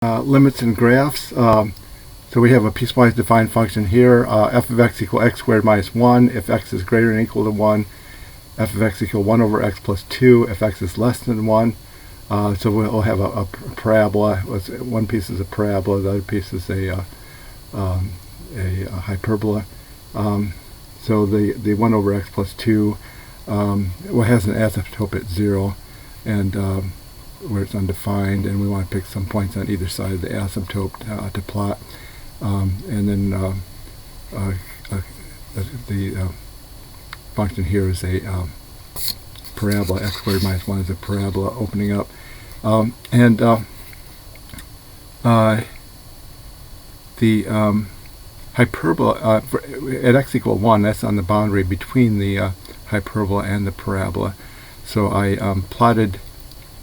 Limits and graphs. So we have a piecewise defined function here. F of x equal x squared minus 1 if x is greater than or equal to 1. F of x equal 1 over x plus 2 if x is less than 1. So we'll have a parabola. One piece is a parabola, the other piece is a hyperbola. So the 1 over x plus 2 has an asymptote at 0, and where it's undefined, and we want to pick some points on either side of the asymptote to plot. And then the function here is a parabola. X squared minus 1 is a parabola opening up. The hyperbola at x equal 1, that's on the boundary between the hyperbola and the parabola. So I plotted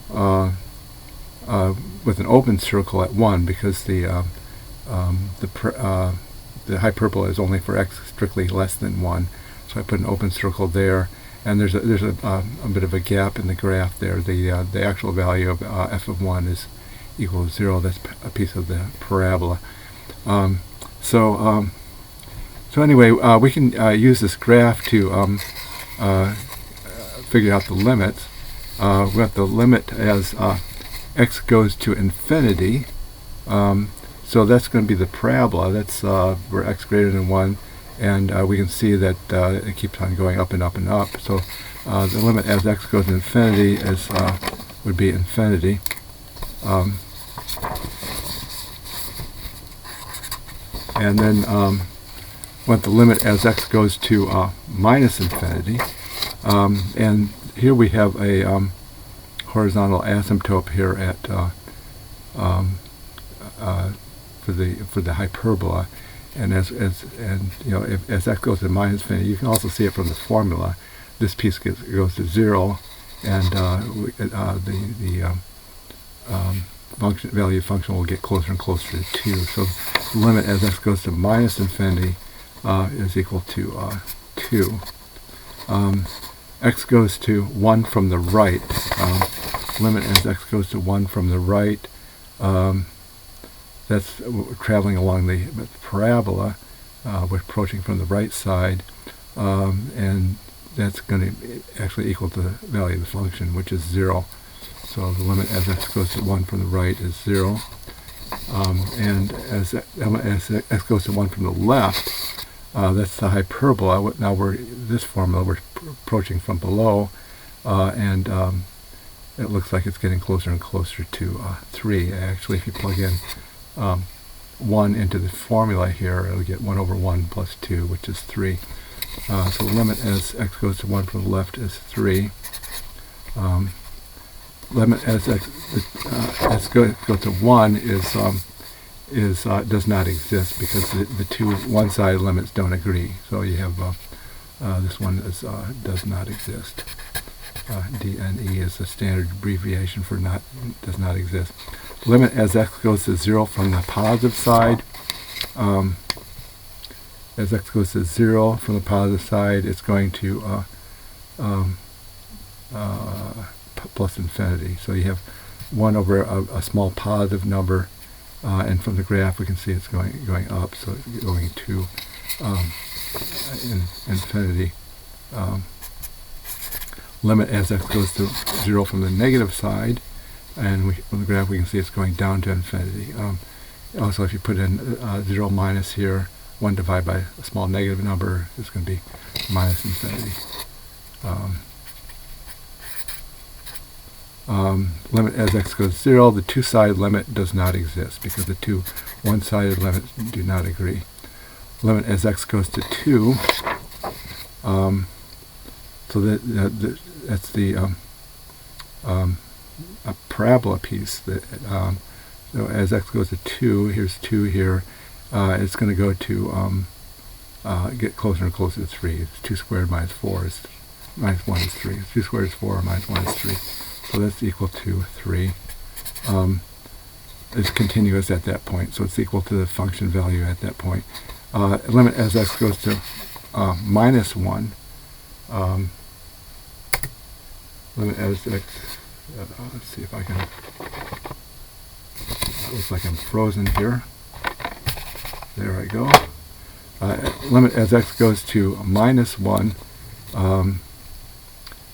with an open circle at 1 because the hyperbola is only for x strictly less than 1. So I put an open circle there, and there's a bit of a gap in the graph there. The actual value of f of 1 is equal to 0. That's a piece of the parabola. So anyway, we can use this graph to figure out the limits. We have the limit as x goes to infinity. So that's going to be the parabola. That's where x greater than 1, and we can see that it keeps on going up and up and up. So the limit as x goes to infinity would be infinity. And then want the limit as x goes to minus infinity. And here we have a horizontal asymptote here at for the hyperbola, and as x goes to minus infinity, you can also see it from the formula. This piece goes to 0, and the value function will get closer and closer to 2. So the limit as x goes to minus infinity is equal to 2. X goes to 1 from the right. Limit as x goes to 1 from the right. That's traveling along the parabola. We're approaching from the right side, and that's going to actually equal to the value of the function, which is 0. So the limit as x goes to 1 from the right is 0. And as x goes to 1 from the left, that's the hyperbola. Now this formula, we're approaching from below, and it looks like it's getting closer and closer to 3. Actually, if you plug in 1 into the formula here, it'll get 1 over 1 plus 2, which is 3. So the limit as x goes to 1 from the left is 3. Limit as x goes to 1 does not exist because the two one-sided limits don't agree. So you have this one does not exist. DNE is the standard abbreviation for does not exist. Limit as x goes to 0 from the positive side. As x goes to 0 from the positive side, it's going to plus infinity. So you have 1 over a small positive number, and from the graph we can see it's going up. So it's going to infinity. Limit as x goes to 0 from the negative side, and from the graph we can see it's going down to infinity. Also, if you put in 0 minus here, 1 divided by a small negative number, it's going to be minus infinity. Limit as x goes to 0, the two-sided limit does not exist because the two one-sided limits do not agree. Limit as x goes to 2, so that's the a parabola piece. So as x goes to 2, here's 2 here, it's going to go to get closer and closer to 3. It's 2 squared minus 4 is minus 1 is 3. 2 squared is 4, minus 1 is 3. So that's equal to 3. It's continuous at that point, so it's equal to the function value at that point. Limit as x goes to minus 1. Limit as x, let's see if I can looks like I'm frozen here. There I go. Limit as x goes to minus 1.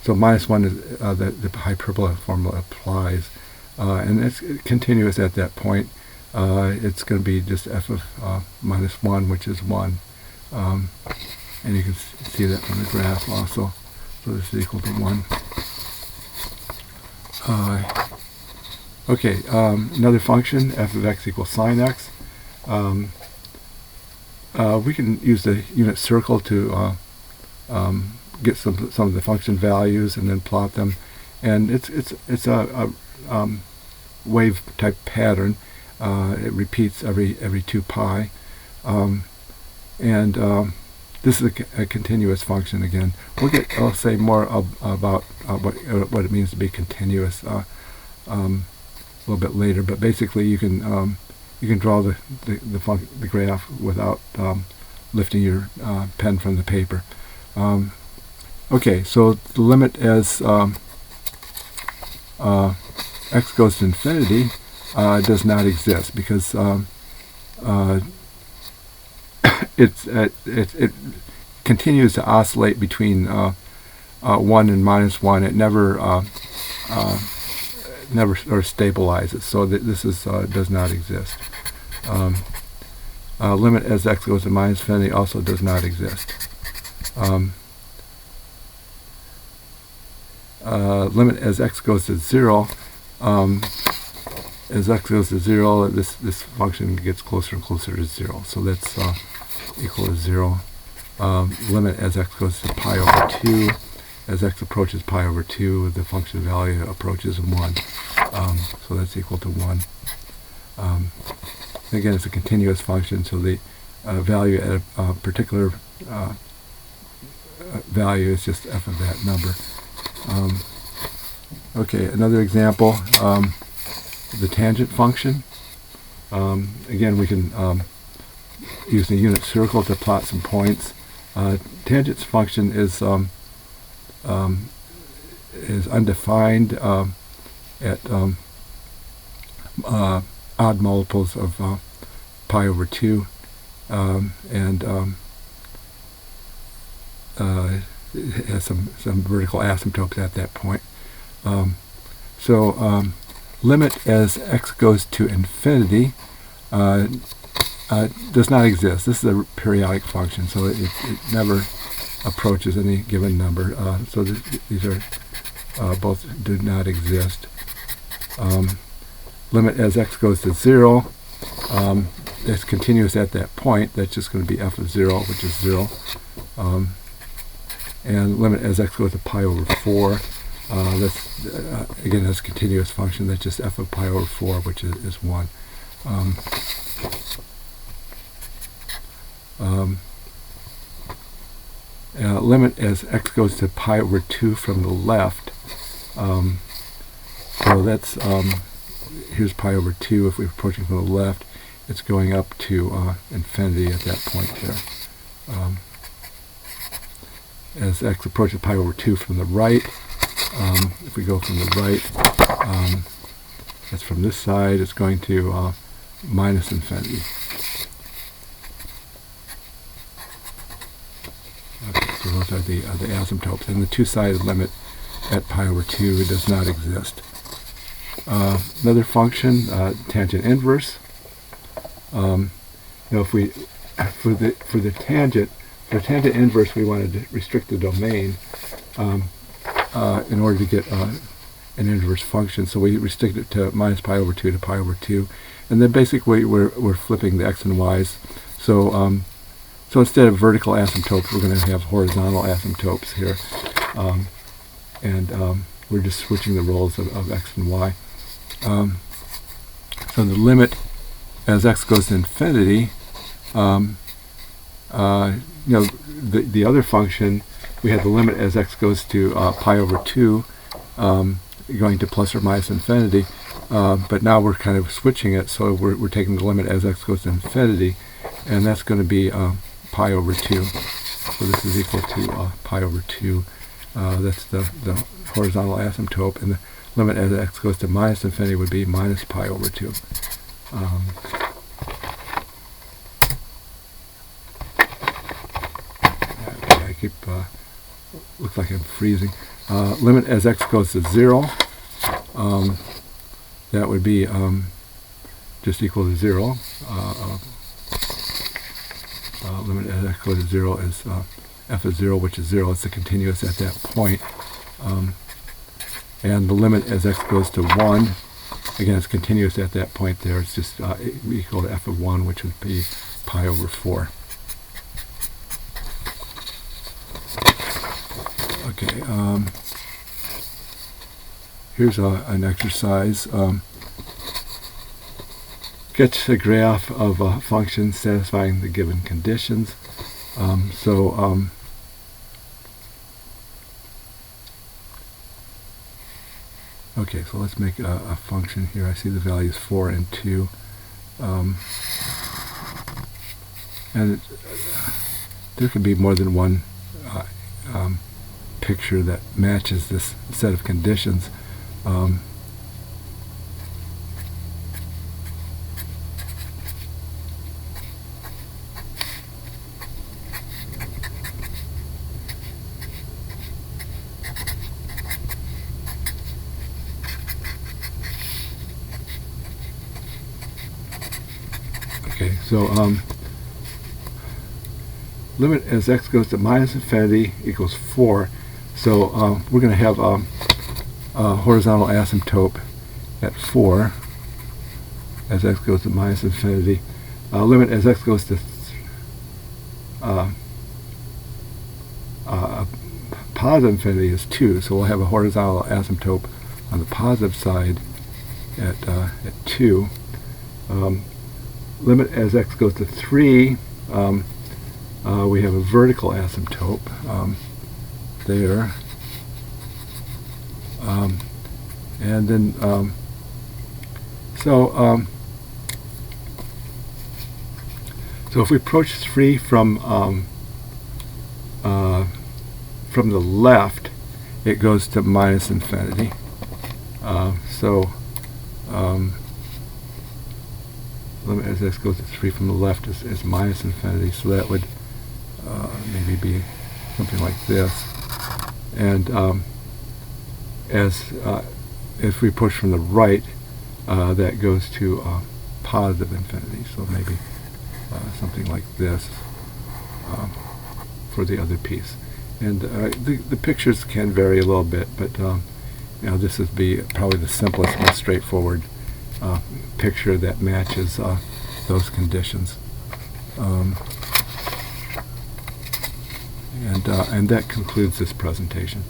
So minus 1 is the hyperbola formula applies. And it's continuous at that point. It's going to be just f of minus 1, which is 1. And you can see that from the graph also. So this is equal to 1. Okay, another function, f of x equals sine x. We can use the unit circle to get some of the function values and then plot them. And it's a wave type pattern. It repeats every 2 pi. This is a continuous function again. I'll say more about what it means to be continuous a little bit later. But basically, you can draw the graph without lifting your pen from the paper. Okay, so the limit as x goes to infinity does not exist because it continues to oscillate between 1 and minus 1. It never stabilizes. So this does not exist. Limit as x goes to minus infinity also does not exist. Limit as x goes to 0. As x goes to 0, this function gets closer and closer to 0. So that's equal to 0. Limit as x goes to pi over 2. As x approaches pi over 2, the function value approaches 1. So that's equal to 1. Again, it's a continuous function, so the value at a particular value is just f of that number. Okay, another example, the tangent function. Again, we can use the unit circle to plot some points. Tangent function is undefined at odd multiples of pi over 2, and it has some vertical asymptotes at that point. Limit as x goes to infinity does not exist. This is a periodic function, so it never approaches any given number. So these are both do not exist. Limit as x goes to 0, it's continuous at that point. That's just going to be f of 0, which is 0. And limit as x goes to pi over 4, that's again, that's a continuous function. That's just f of pi over 4, which is 1. Limit as x goes to pi over 2 from the left. So that's here's pi over 2. If we're approaching from the left, it's going up to infinity at that point there. As x approaches pi over 2 from the right, if we go from the right, that's from this side, it's going to minus infinity. Okay, so those are the asymptotes. And the two-sided limit at pi over 2 does not exist. Another function, tangent inverse. If we for the tangent inverse, we wanted to restrict the domain in order to get an inverse function. So we restrict it to minus pi over 2 to pi over 2, and then basically we're flipping the x and y's. So so instead of vertical asymptotes, we're going to have horizontal asymptotes here, and we're just switching the roles of x and y. So the limit as x goes to infinity, the other function, we have the limit as x goes to pi over 2, going to plus or minus infinity, but now we're kind of switching it, so we're taking the limit as x goes to infinity, and that's going to be pi over 2. So this is equal to pi over 2. That's the horizontal asymptote, and the limit as x goes to minus infinity would be minus pi over 2. I keep looks like I'm freezing. Limit as x goes to 0. That would be just equal to 0. Limit as x goes to 0 is f of 0, which is 0. It's the continuous at that point. And the limit as x goes to 1, again, it's continuous at that point there. It's just equal to f of 1, which would be pi over 4. Okay, here's an exercise. Sketch a graph of a function satisfying the given conditions. Okay, so let's make a function here. I see the values 4 and 2. And there could be more than one picture that matches this set of conditions. Okay, so limit as x goes to minus infinity equals 4. So we're going to have a horizontal asymptote at 4 as x goes to minus infinity. Limit as x goes to positive infinity is 2. So we'll have a horizontal asymptote on the positive side at 2. Limit as x goes to 3, we have a vertical asymptote there. And then, so if we approach 3 from the left, it goes to minus infinity. Limit as x goes to 3 from the left is minus infinity, so that would maybe be something like this. And if we push from the right, that goes to positive infinity, so maybe something like this for the other piece. And the pictures can vary a little bit, but this would be probably the simplest, most straightforward picture that matches those conditions. And that concludes this presentation.